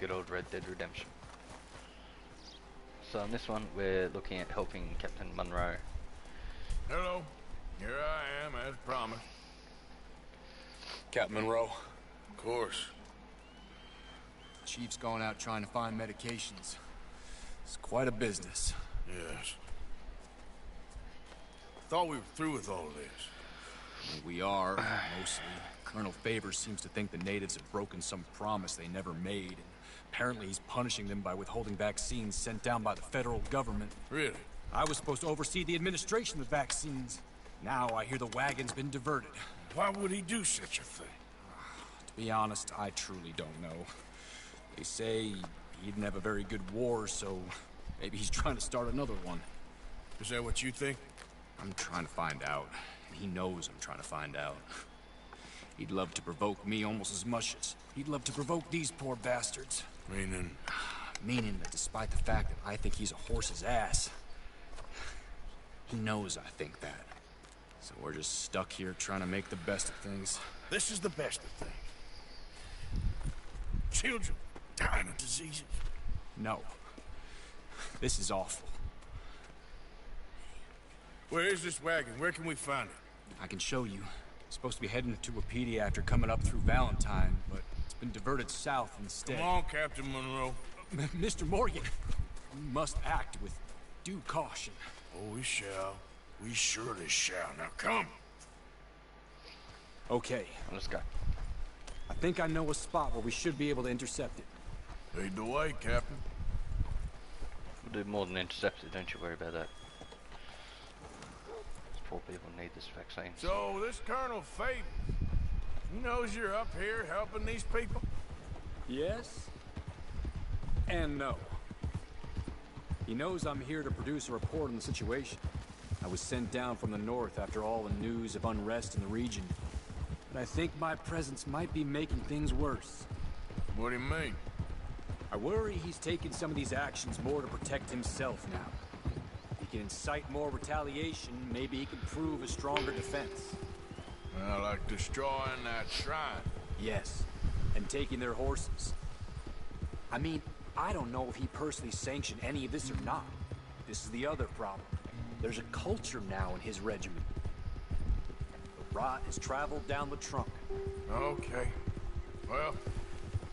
good old Red Dead Redemption. So in this one, we're looking at helping Captain Monroe. Hello. Here I am, as promised. Capt Monroe. Of course. Chief's going out trying to find medications. It's quite a business. Yes. Thought we were through with all of this. We are, mostly. Colonel Favors seems to think the natives have broken some promise they never made, and apparently he's punishing them by withholding vaccines sent down by the federal government. Really? I was supposed to oversee the administration of vaccines. Now I hear the wagon's been diverted. Why would he do such a thing? To be honest, I truly don't know. They say he didn't have a very good war, so maybe he's trying to start another one. Is that what you think? I'm trying to find out. And he knows I'm trying to find out. He'd love to provoke me almost as much as he'd love to provoke these poor bastards. Meaning? Meaning that despite the fact that I think he's a horse's ass, he knows I think that. So we're just stuck here trying to make the best of things. This is the best of things. Children dying of diseases. No. This is awful. Where is this wagon? Where can we find it? I can show you. Supposed to be heading to Wapiti after coming up through Valentine, but it's been diverted south instead. Come on, Captain Monroe. Mr. Morgan, we must act with due caution. Oh, we shall. We surely shall. Now come. Okay. Let's go. I think I know a spot where we should be able to intercept it. Lead the way, Captain. We'll do more than intercept it, don't you worry about that. These poor people need this vaccine. So, this Colonel Favors, he knows you're up here helping these people? Yes. And no. He knows I'm here to produce a report on the situation. I was sent down from the north after all the news of unrest in the region. But I think my presence might be making things worse. What do you mean? I worry he's taking some of these actions more to protect himself now. If he can incite more retaliation, maybe he can prove a stronger defense. Well, like destroying that shrine. Yes, and taking their horses. I mean, I don't know if he personally sanctioned any of this or not. This is the other problem. There's a culture now in his regiment. The rot has traveled down the trunk. Okay. Well,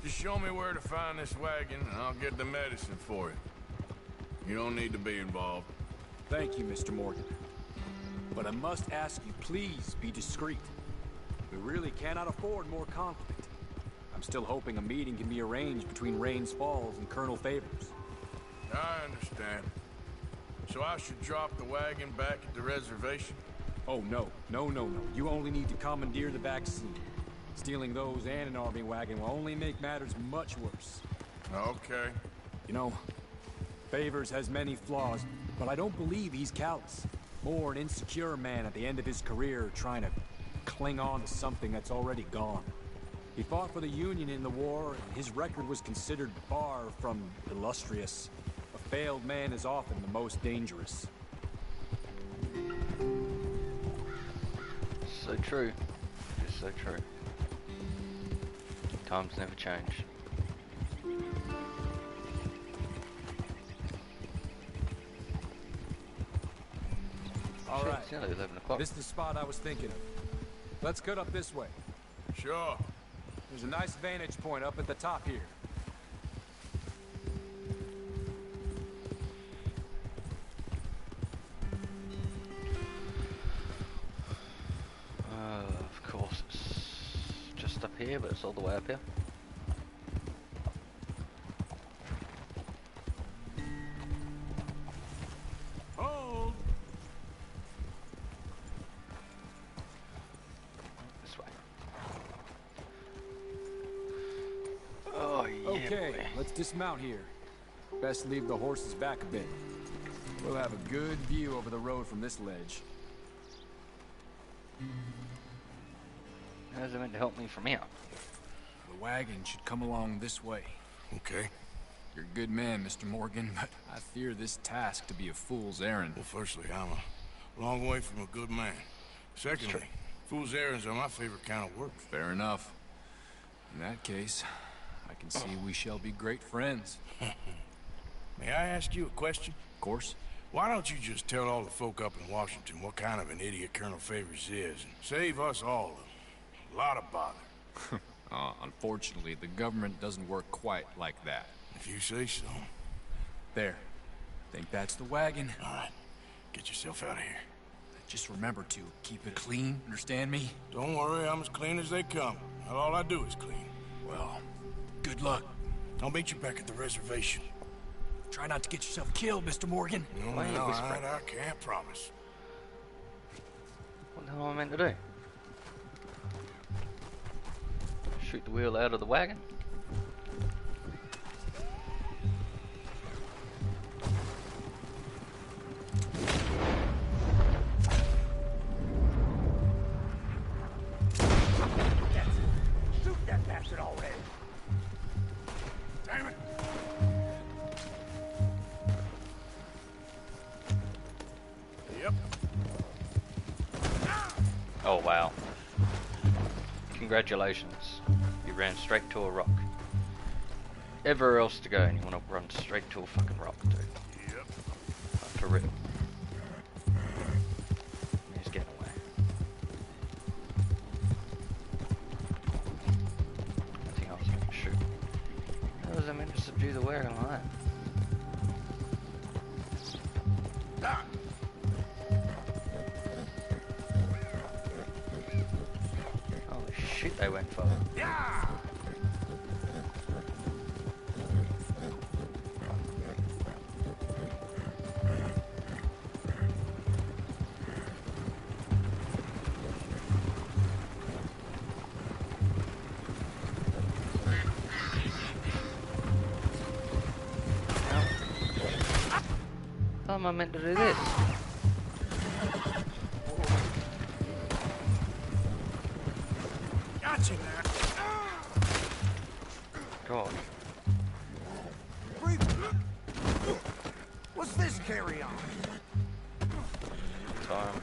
just show me where to find this wagon, and I'll get the medicine for you. You don't need to be involved. Thank you, Mr. Morgan. But I must ask you, please be discreet. We really cannot afford more conflict. I'm still hoping a meeting can be arranged between Rains Falls and Colonel Favors. I understand. So I should drop the wagon back at the reservation? Oh, no. No. You only need to commandeer the vaccine. Stealing those and an army wagon will only make matters much worse. Okay. You know, Favors has many flaws, but I don't believe he's callous. More an insecure man at the end of his career trying to cling on to something that's already gone. He fought for the Union in the war, and his record was considered far from illustrious. A failed man is often the most dangerous. So true. It's so true. Times never change. All right. It's nearly 11 o'clock. This is the spot I was thinking of. Let's cut up this way. Sure. There's a nice vantage point up at the top here. Of course, it's just up here, but it's all the way up here. Hold. This way. Oh, yeah. Okay, boy. let's dismount here. Best leave the horses back a bit. We'll have a good view over the road from this ledge. How's it meant to help me from here? The wagon should come along this way. Okay. You're a good man, Mr. Morgan, but I fear this task to be a fool's errand. Well, firstly, I'm a long way from a good man. Secondly, fool's errands are my favorite kind of work. Fair enough. In that case, I can see we shall be great friends. May I ask you a question? Of course. Why don't you just tell all the folk up in Washington what kind of an idiot Colonel Favors is, and save us all a lot of bother? Unfortunately, the government doesn't work quite like that. If you say so. There. Think that's the wagon. All right, get yourself out of here. Just remember to keep it clean, understand me? Don't worry, I'm as clean as they come. Not all I do is clean. Well, good luck. I'll meet you back at the reservation. Try not to get yourself killed, Mr. Morgan. No, Why are you no, whispering? I can't promise. What the hell am I meant to do? Shoot the wheel out of the wagon? Shoot that bastard already! Damn it! Yep. Oh wow. Congratulations. You ran straight to a rock. Everywhere else to go and you want to run straight to a fucking rock, dude. Yep. For real. He's getting away. I think I was going to shoot. How was I meant to subdue the wagon like that? Ah. Holy shit, they went far. Yeah. How am I meant to do this? Got you now. God. What's this carry on? Time.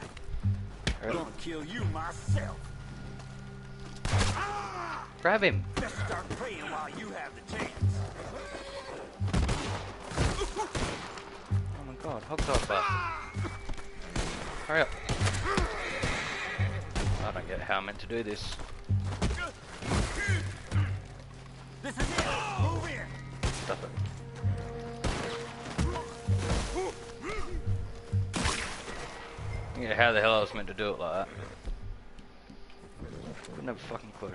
I'm gonna kill you myself. Grab him! Best start praying while you have the chance. Oh my god, hog dog bastard. Hurry up. I don't get how I'm meant to do this. This is it. Move in. Stop it. Yeah, how the hell I was meant to do it like that. Couldn't have a fucking clue.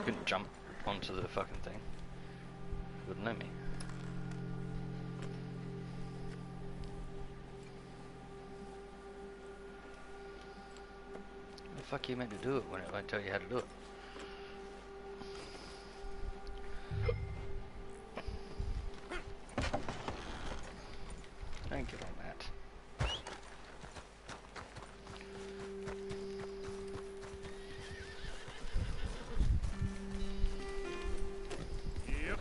Couldn't jump onto the fucking thing. Wouldn't let me. How the fuck are you meant to do it when it won't tell you how to do it? Don't get on that. Yep.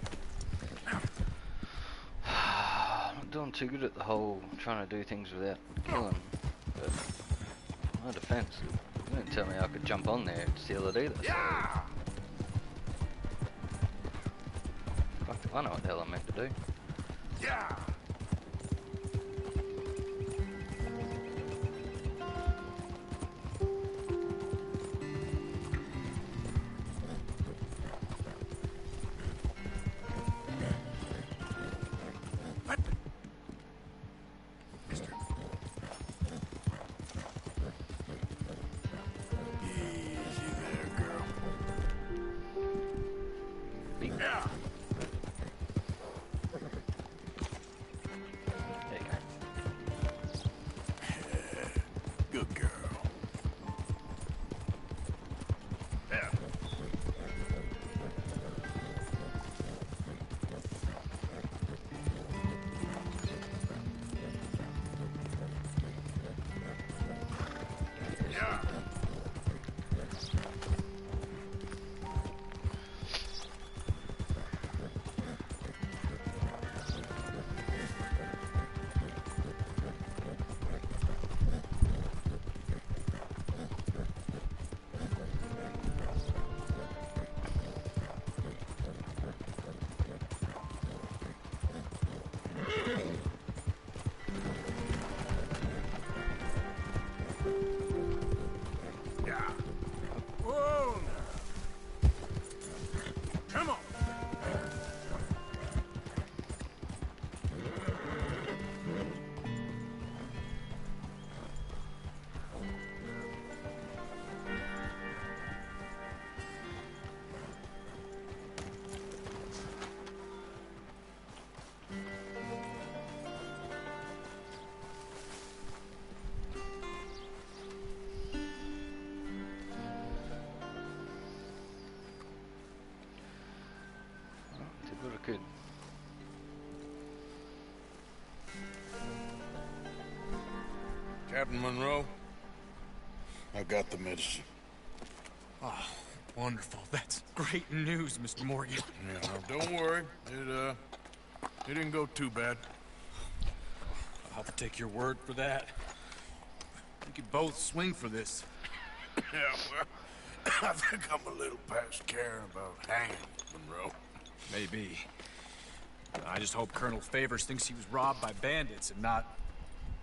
I'm not doing too good at the whole trying to do things without killing, but my defense, you didn't tell me I could jump on there and steal it either. Yeah. Fuck, I know what the hell I'm meant to do. Yeah. Easy there, girl. Yeah. There you go. Good girl. Yeah. Yeah. Good. Captain Monroe, I got the medicine. Oh, wonderful. That's great news, Mr. Morgan. Yeah, now, don't worry. It didn't go too bad. I'll have to take your word for that. We could both swing for this. Yeah, well, I think I'm a little past caring about hanging, Monroe. Maybe. I just hope Colonel Favors thinks he was robbed by bandits and not...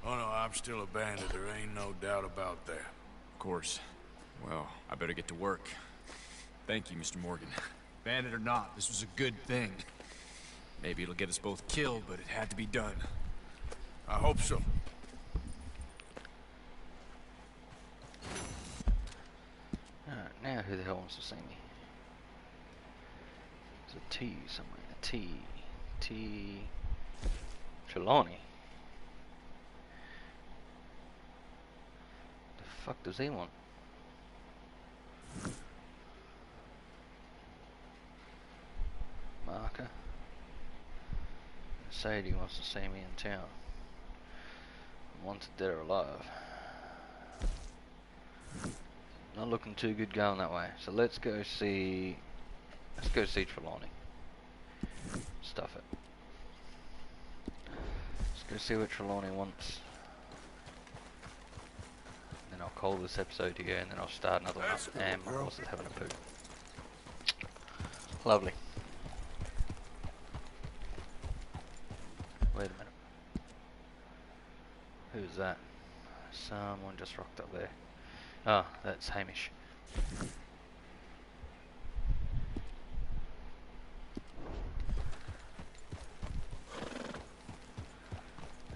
Oh, no, I'm still a bandit. There ain't no doubt about that. Of course. Well, I better get to work. Thank you, Mr. Morgan. Bandit or not, this was a good thing. Maybe it'll get us both killed, but it had to be done. I hope so. Alright, now who the hell wants to see me? There's a T somewhere. A T. Trelawney. The fuck does he want? Marker. Sadie wants to see me in town. Wants it dead or alive. Not looking too good going that way. So let's go see Trelawney. Stuff it. Let's go see what Trelawney wants. Then I'll call this episode here and then I'll start another one up. And my horse is having a poo. Lovely. Wait a minute. Who's that? Someone just rocked up there. Oh, that's Hamish.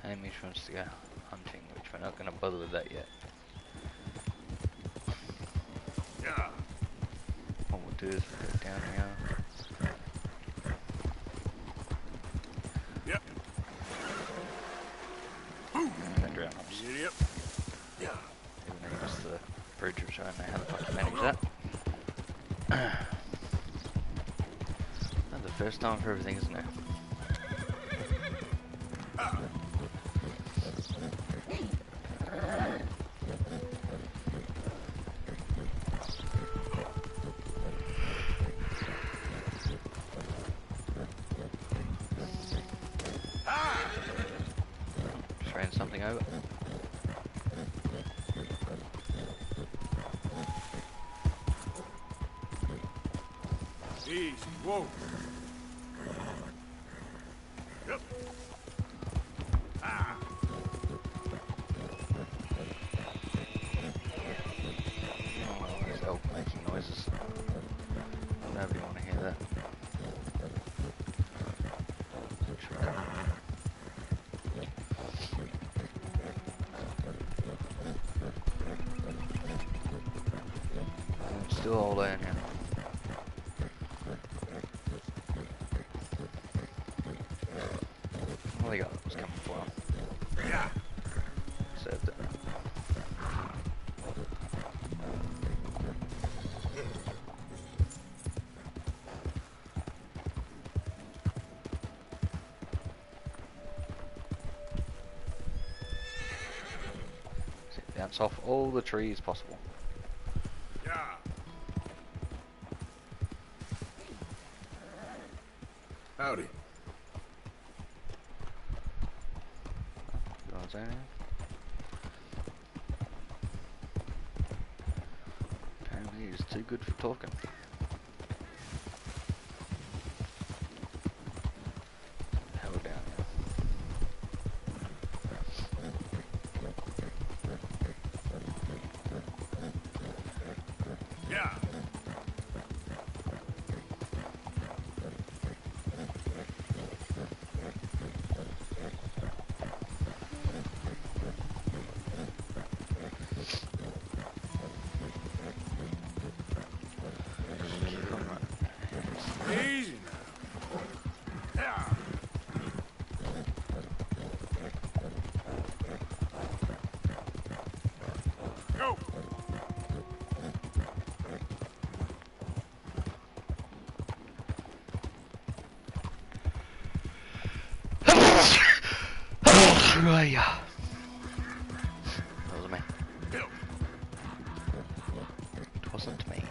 Hamish wants to go hunting, which we're not going to bother with that yet. Yeah. What we'll do is we'll go down here. Yep. And drown us. Yep. Yeah. Even though he missed the bridge, which I don't know how the fuck to manage that. Not the first time for everything, isn't it? Just ran something over. Easy. Whoa. Yep. Ah. Oh, there's elk making noises. Nobody want to hear that. Still all down here. Well, they got what was coming for him. Yeah. Saved it. Bounce off all the trees possible. Yeah. Howdy. You know what I'm saying? Apparently he's too good for talking. Hell down here. Yeah. Keep on running. Easy now. Yeah. Go. Yeah. That was me. It wasn't me.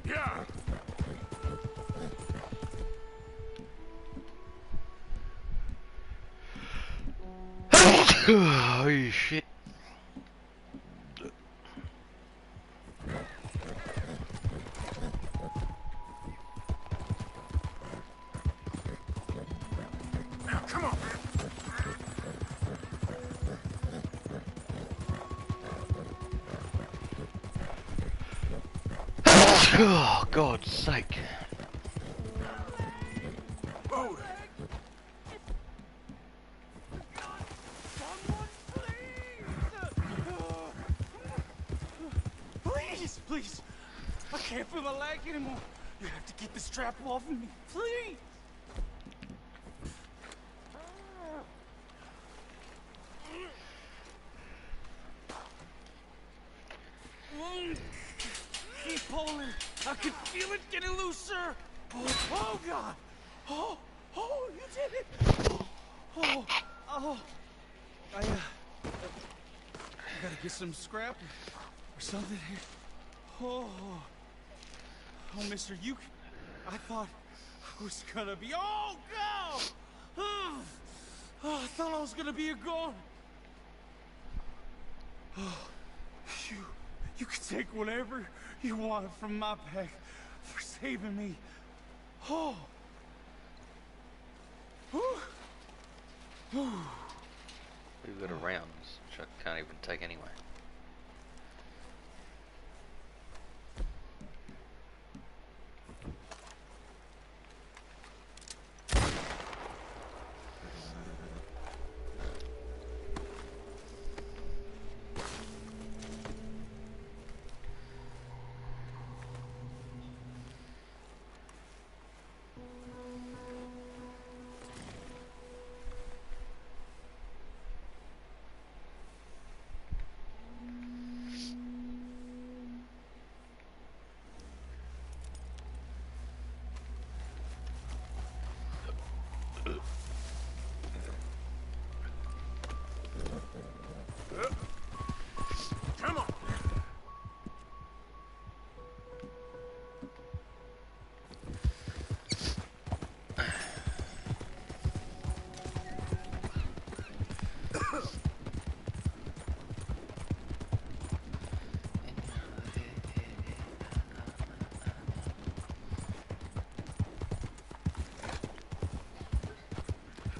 Yeah. Oh shit. Now, come on. Oh, God's sake. Move it. Please, please. I can't feel my leg anymore. You have to get the strap off of me, please. Keep pulling. I can feel it getting looser. Oh God. Oh, you did it. Oh. I gotta get some scrap or something here. Oh, mister, I thought I was gonna be, oh, no! Oh, I thought I was gonna be a gone. Oh, you can take whatever you want from my pack for saving me. Oh. We've got a rounds, which I can't even take anyway. Come on.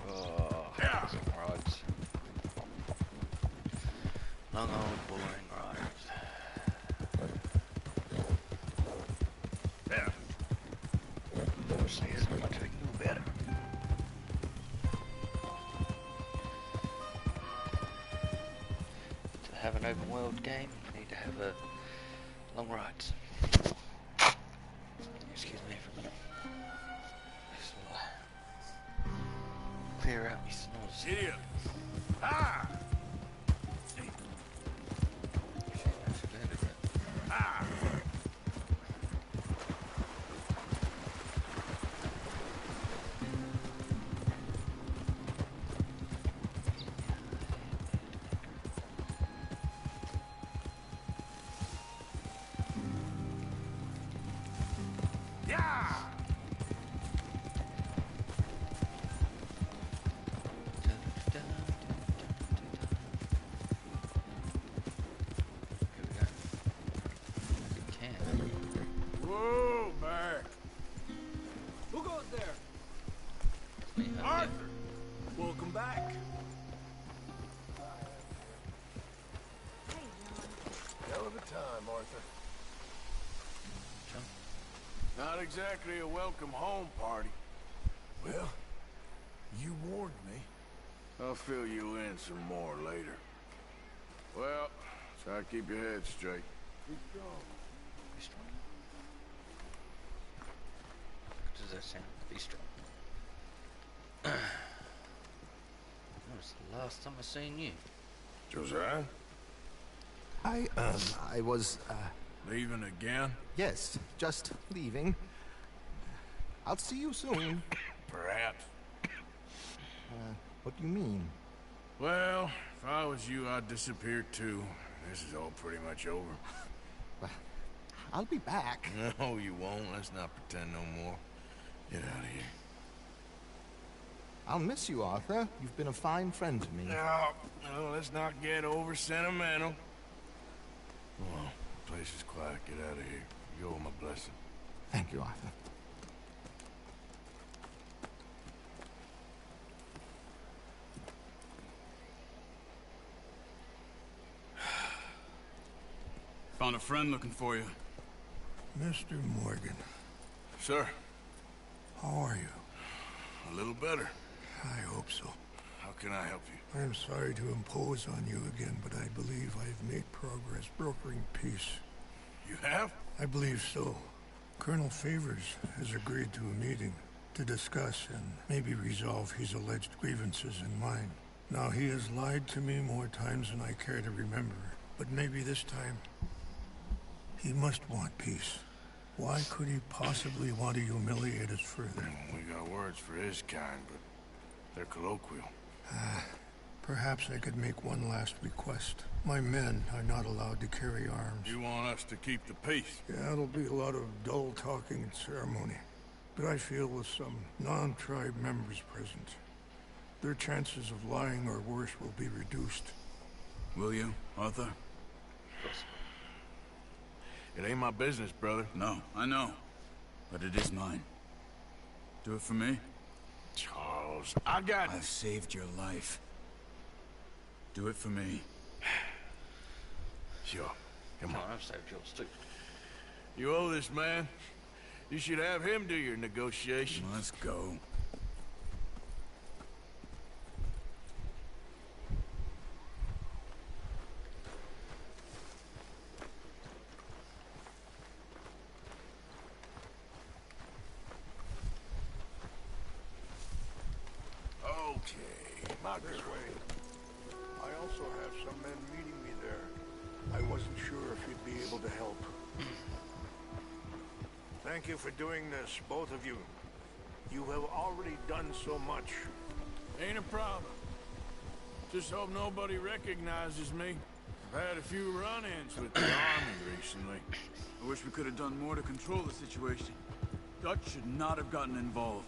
Oh, Yeah. some rides. Long old boring rides. Yeah. Unfortunately, there's not much we can do about it. To have an open world game, you need to have a long rides. Excuse me for a minute. Just clear out my snores. Giddy up. Ah! Actually landed it. Ah! Yeah! Here we go. We can. Whoa, Bear. Who goes there? Me, huh? Arthur! Welcome back. Hell of a time, Arthur. John? Not exactly a welcome home party. Well, you warned me. I'll fill you in some more later. Well, try to keep your head straight. Be strong. What does that sound? Be strong. When was the last time I seen you? Josiah? I was, Leaving again? yes, just leaving. I'll see you soon. Perhaps. What do you mean? Well, if I was you, I'd disappear too. This is all pretty much over. I'll be back. No, you won't. Let's not pretend no more. Get out of here. I'll miss you, Arthur. You've been a fine friend to me. No, let's not get over sentimental. Come on, the place is quiet. Get out of here. You owe him a blessing. Thank you, Arthur. Found a friend looking for you. Mr. Morgan. Sir. How are you? A little better. I hope so. How can I help you? I'm sorry to impose on you again, but I believe I've made progress brokering peace. You have? I believe so. Colonel Favors has agreed to a meeting to discuss and maybe resolve his alleged grievances and mine. Now, he has lied to me more times than I care to remember, but maybe this time he must want peace. Why could he possibly want to humiliate us further? We got words for his kind, but they're colloquial. Perhaps I could make one last request. My men are not allowed to carry arms. You want us to keep the peace? Yeah, it'll be a lot of dull talking and ceremony. But I feel with some non-tribe members present, their chances of lying or worse will be reduced. Will you, Arthur? It ain't my business, brother. No, I know. But it is mine. Do it for me? Charles, I got... I've saved your life. Do it for me. Sure. Come on. I've saved yours too. You owe this man. You should have him do your negotiations. Let's go. Okay, not this way. I also have some men meeting me there. I wasn't sure if you'd be able to help. Thank you for doing this, both of you. You have already done so much. Ain't a problem. Just hope nobody recognizes me. I've had a few run-ins with the army recently. I wish we could have done more to control the situation. Dutch should not have gotten involved.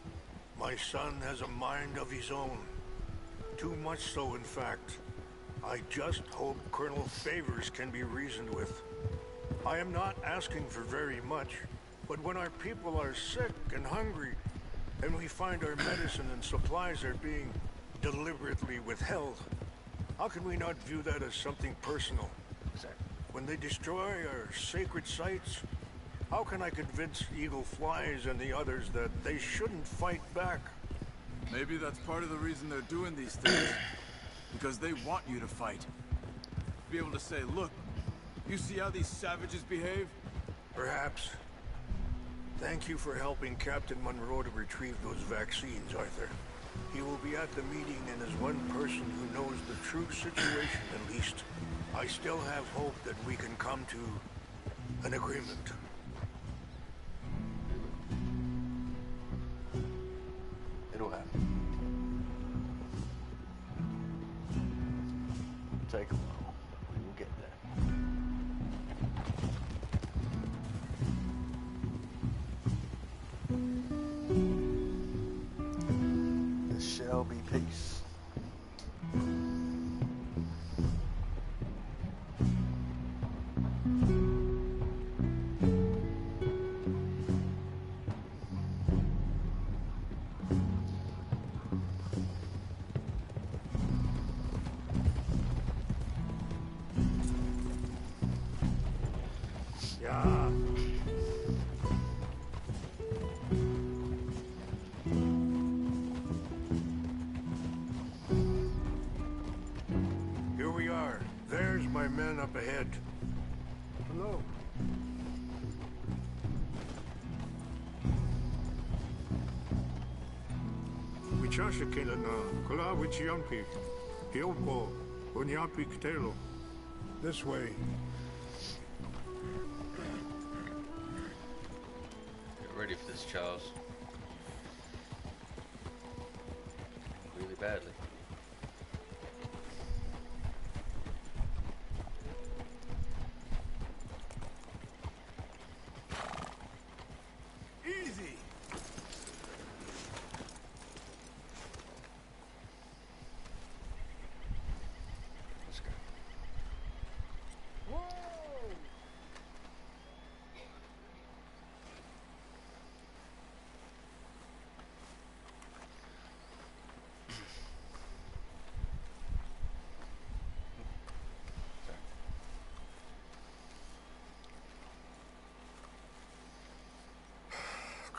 My son has a mind of his own. Too much so, in fact. I just hope Colonel Favors can be reasoned with. I am not asking for very much, but when our people are sick and hungry, and we find our medicine and supplies are being deliberately withheld, how can we not view that as something personal? Exactly. When they destroy our sacred sites, how can I convince Eagle Flies and the others that they shouldn't fight back? Maybe that's part of the reason they're doing these things. Because they want you to fight. Be able to say, look, you see how these savages behave? Perhaps. Thank you for helping Captain Monroe to retrieve those vaccines, Arthur. He will be at the meeting and is one person who knows the true situation at least. I still have hope that we can come to an agreement. It'll happen. Take a while. We will get there. There shall be peace. Yeah. Here we are. There's my men up ahead. Hello. Wichashikela na kula wichiampi. Hiopo onyapi kitelo. This way. Get ready for this, Charles. Really badly.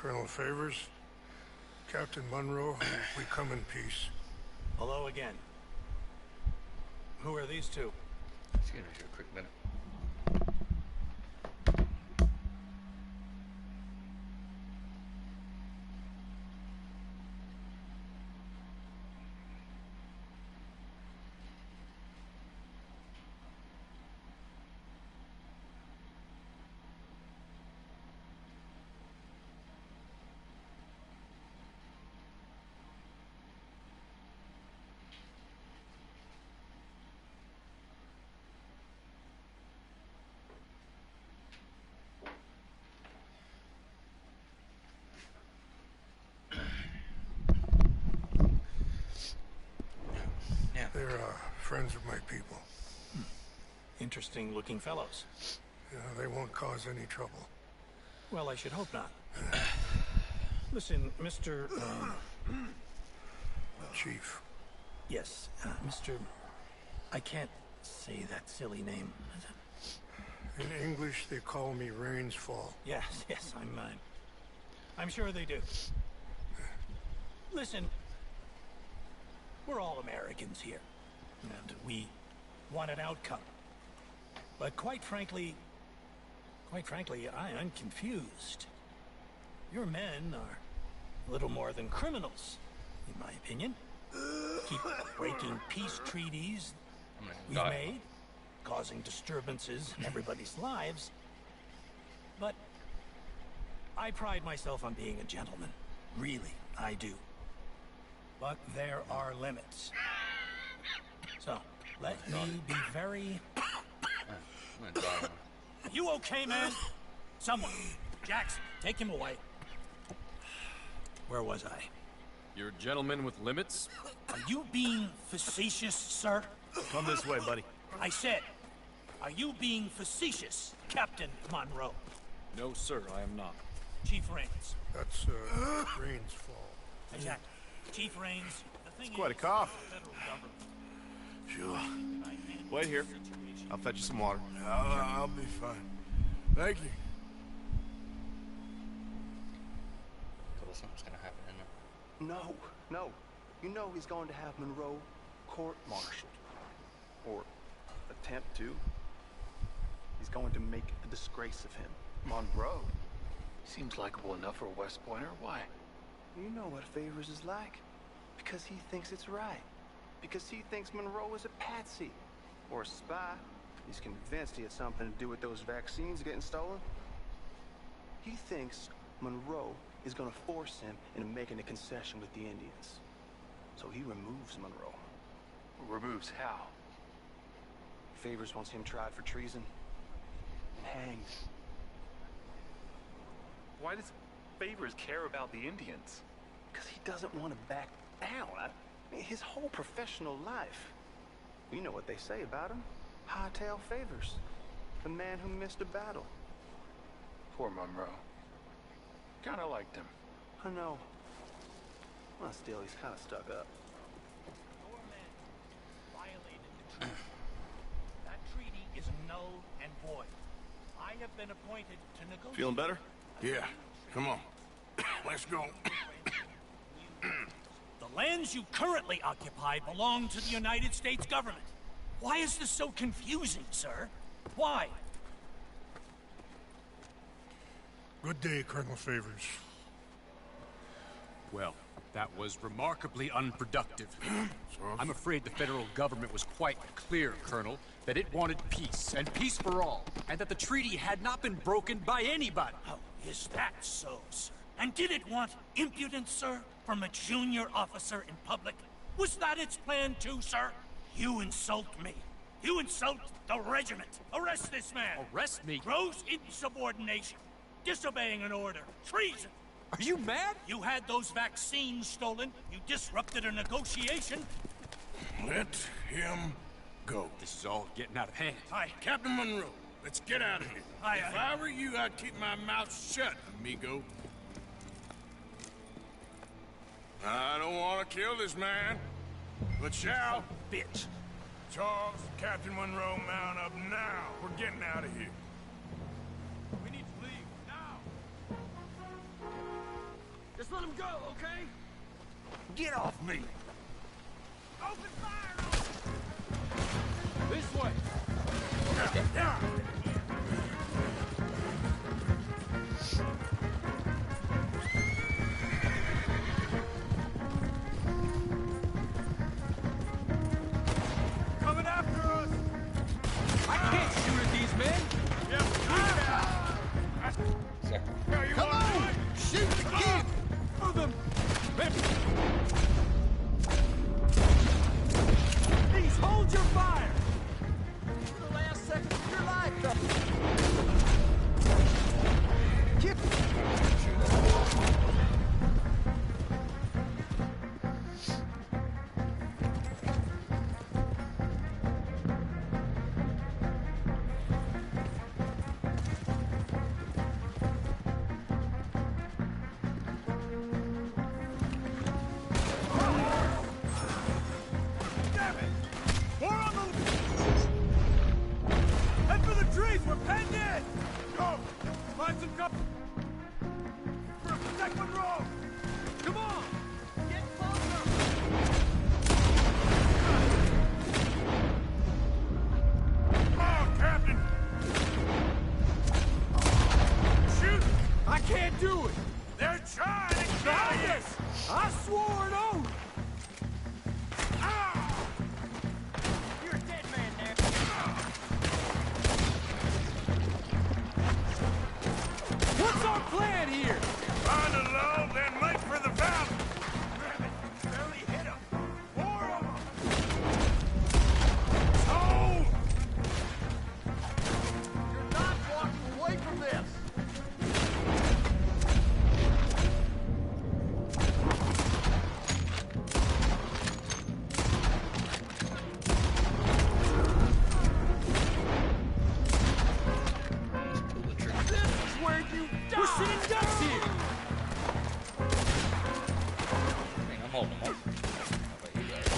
Colonel Favors, Captain Monroe, we come in peace. Hello again. Who are these two? Excuse me for a quick minute. They're friends of my people. Interesting looking fellows. Yeah, they won't cause any trouble. Well, I should hope not. Listen, Mr. Chief. Yes, Mr. I can't say that silly name. In English, they call me Rains Fall. Yes, I'm sure they do. Listen, we're all Americans here, and we want an outcome. But quite frankly, I'm confused. Your men are a little more than criminals, in my opinion. Keep breaking peace treaties we've made, causing disturbances in everybody's lives. But I pride myself on being a gentleman. Really, I do. But there are limits. So, let me be very... You okay, man? Someone. Jackson, take him away. Where was I? You're a gentleman with limits? Are you being facetious, sir? Come this way, buddy. I said, are you being facetious, Captain Monroe? No, sir, I am not. Chief Rains. That's Rains Fall. Exactly. Chief Rains. It's quite a cough. Sure. Wait here. I'll fetch you some water. I'll be fine. Thank you. Cool, something's gonna happen in there. No. You know he's going to have Monroe court-martialed. Or attempt to. He's going to make a disgrace of him. Monroe? Seems likable enough for a West Pointer. Why? You know what Favors is like. Because he thinks it's right. Because he thinks Monroe is a patsy. Or a spy. He's convinced he had something to do with those vaccines getting stolen. He thinks Monroe is going to force him into making a concession with the Indians. So he removes Monroe. Removes how? Favors wants him tried for treason and hanged. Why does Favors care about the Indians? Because he doesn't want to back down. I mean, his whole professional life. You know what they say about him. Hightail Favors. The man who missed a battle. Poor Monroe. Kinda liked him. I know. Well, still, he's kind of stuck up. Your men violated the treaty. That treaty is null and void. I have been appointed to negotiate. Feeling better? Yeah. Come on. Let's go. The lands you currently occupy belong to the United States government. Why is this so confusing, sir? Why? Good day, Colonel Favors. Well, that was remarkably unproductive. I'm afraid the federal government was quite clear, Colonel, that it wanted peace, and peace for all, and that the treaty had not been broken by anybody. Oh, is that so, sir? And did it want impudence, sir, from a junior officer in public? Was that its plan too, sir? You insult me. You insult the regiment. Arrest this man. Arrest me? Gross insubordination. Disobeying an order. Treason. Are you mad? You had those vaccines stolen. You disrupted a negotiation. Let him go. This is all getting out of hand. Hi. Captain Monroe, let's get out of here. If I were you, I'd keep my mouth shut, amigo. I don't want to kill this man, but shall. Bitch. Charles, Captain Monroe, mount up now. We're getting out of here. We need to leave now. let him go, okay? Get off me! Open fire on him! This way! Coming after us! I can't shoot at these men! Yep, Come on! Shoot the kid! Throw them! Please hold your fire! For the last seconds of your life, though. Head for the trees! We're penned in! Go! Find some cover! Protect Monroe! Come on! Get closer! Come on, Captain! Shoot! I can't do it! They're trying to kill Behind you! us! I swore an oath! You're a dead man there. What's our plan here? Find a low, then make for the valley! Barely hit him! Four of them! Oh! You're not walking away from this! This is where you die! We're sitting ducks here! I'm holding them up. How about you guys?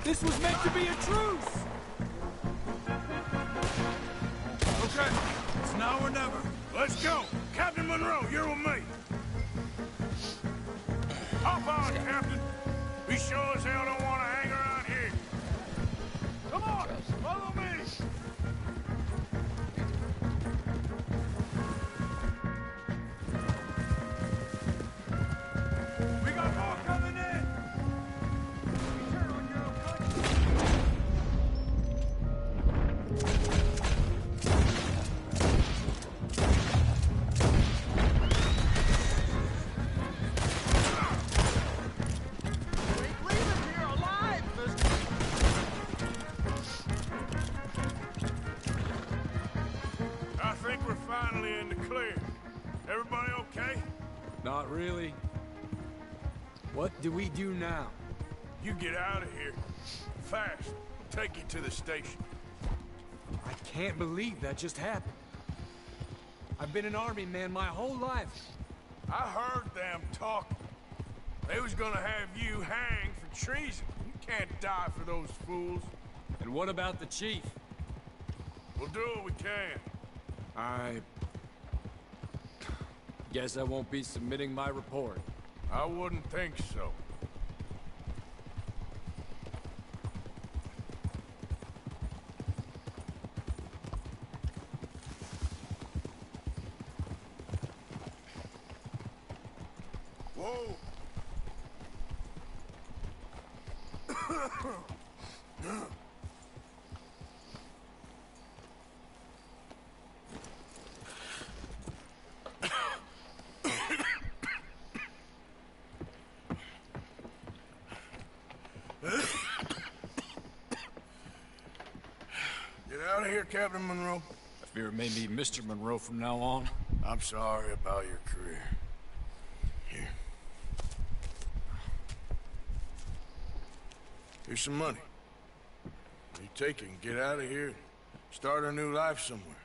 This was meant to be a truce! Okay, it's now or never. Let's go! Captain Monroe, you're with me! Hop on, Captain! We sure as hell don't want to hang around here! Come on, follow me! We got more coming in! Turn on your own country. We ain't leaving here alive, mister! I think we're finally in the clear. Everybody okay? Not really. What do we do now? You get out of here. Fast. Take you to the station. I can't believe that just happened. I've been an army man my whole life. I heard them talking. They was gonna have you hanged for treason. You can't die for those fools. And what about the chief? We'll do what we can. I guess I won't be submitting my report. I wouldn't think so. Whoa! Get out of here, Captain Monroe. I fear it may be Mr. Monroe from now on. I'm sorry about your career. Here. Here's some money. You take it and get out of here and start a new life somewhere.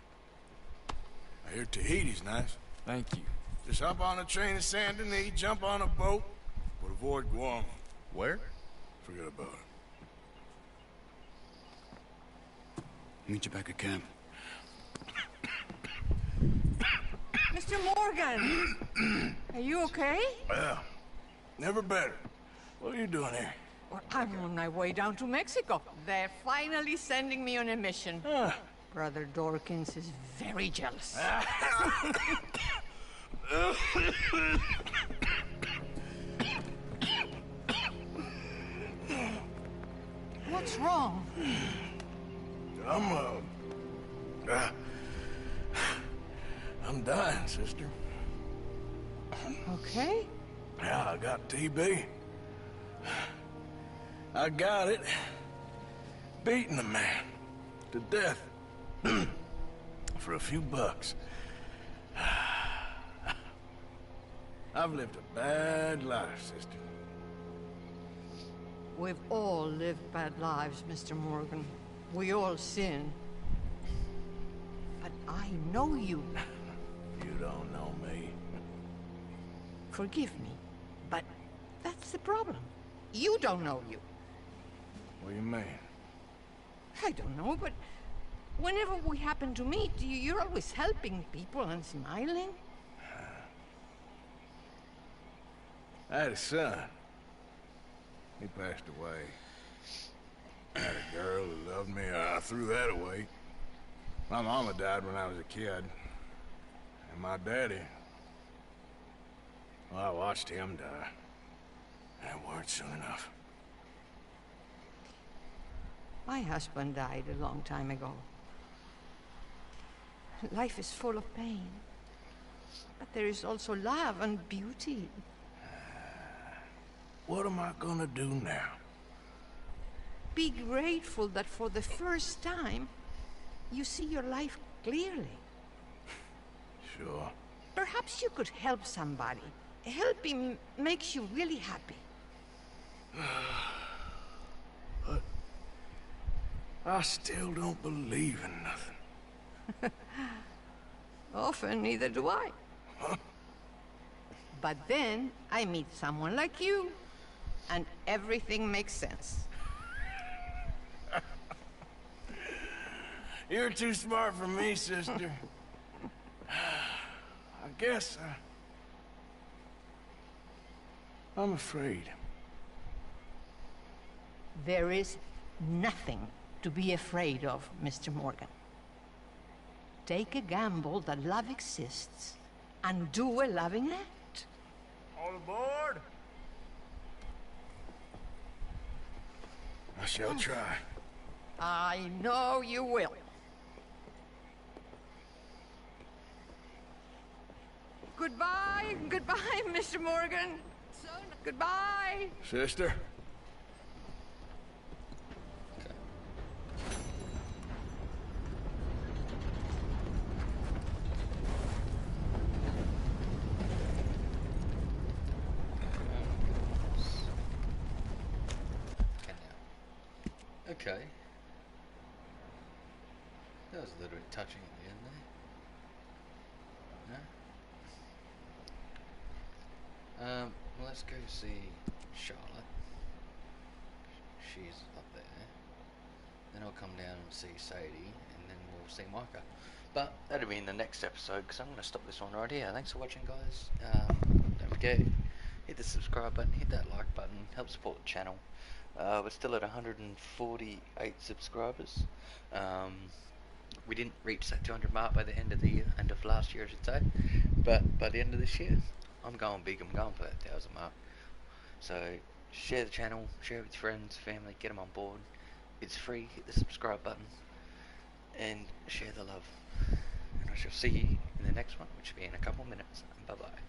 I hear Tahiti's nice. Thank you. Just hop on a train to Saint Denis, jump on a boat, but avoid Guam. Where? Forget about it. Meet you back at camp. Mr. Morgan! Are you okay? Well, never better. What are you doing here? Well, I'm on my way down to Mexico. They're finally sending me on a mission. Brother Dorkins is very jealous. What's wrong? I'm dying, sister. Okay. Yeah, I got TB. I got it. Beating a man to death for a few bucks. I've lived a bad life, sister. We've all lived bad lives, Mr. Morgan. We all sin. But I know you. You don't know me. Forgive me, but that's the problem. You don't know you. What do you mean? I don't know, but whenever we happen to meet, you're always helping people and smiling. I had a son. He passed away. I had a girl who loved me. I threw that away. My mama died when I was a kid. And my daddy... well, I watched him die. And it weren't soon enough. My husband died a long time ago. Life is full of pain. But there is also love and beauty. What am I gonna do now? Be grateful that for the first time, you see your life clearly. Sure. Perhaps you could help somebody. Helping makes you really happy. But I still don't believe in nothing. Often, neither do I. Huh? But then I meet someone like you, and everything makes sense. You're too smart for me, sister. I guess I'm afraid. There is nothing to be afraid of, Mr. Morgan. Take a gamble that love exists and do a loving act. All aboard? I shall try. I know you will. Goodbye, goodbye, Mr. Morgan. Goodbye. Sister? Okay. That was a little bit touching at the end there. No? Well, let's go see Charlotte. She's up there. Then I'll come down and see Sadie, and then we'll see Micah. But that'll be in the next episode, because I'm going to stop this one right here. Thanks for watching, guys. Don't forget, hit the subscribe button, hit that like button, help support the channel. We're still at 148 subscribers. We didn't reach that 200 mark by the end of the year, end of last year I should say, but by the end of this year I'm going big. I'm going for that 1,000 mark. So share the channel, share it with friends, family, get them on board. It's free. Hit the subscribe button and share the love, and I shall see you in the next one, which will be in a couple minutes. Bye bye.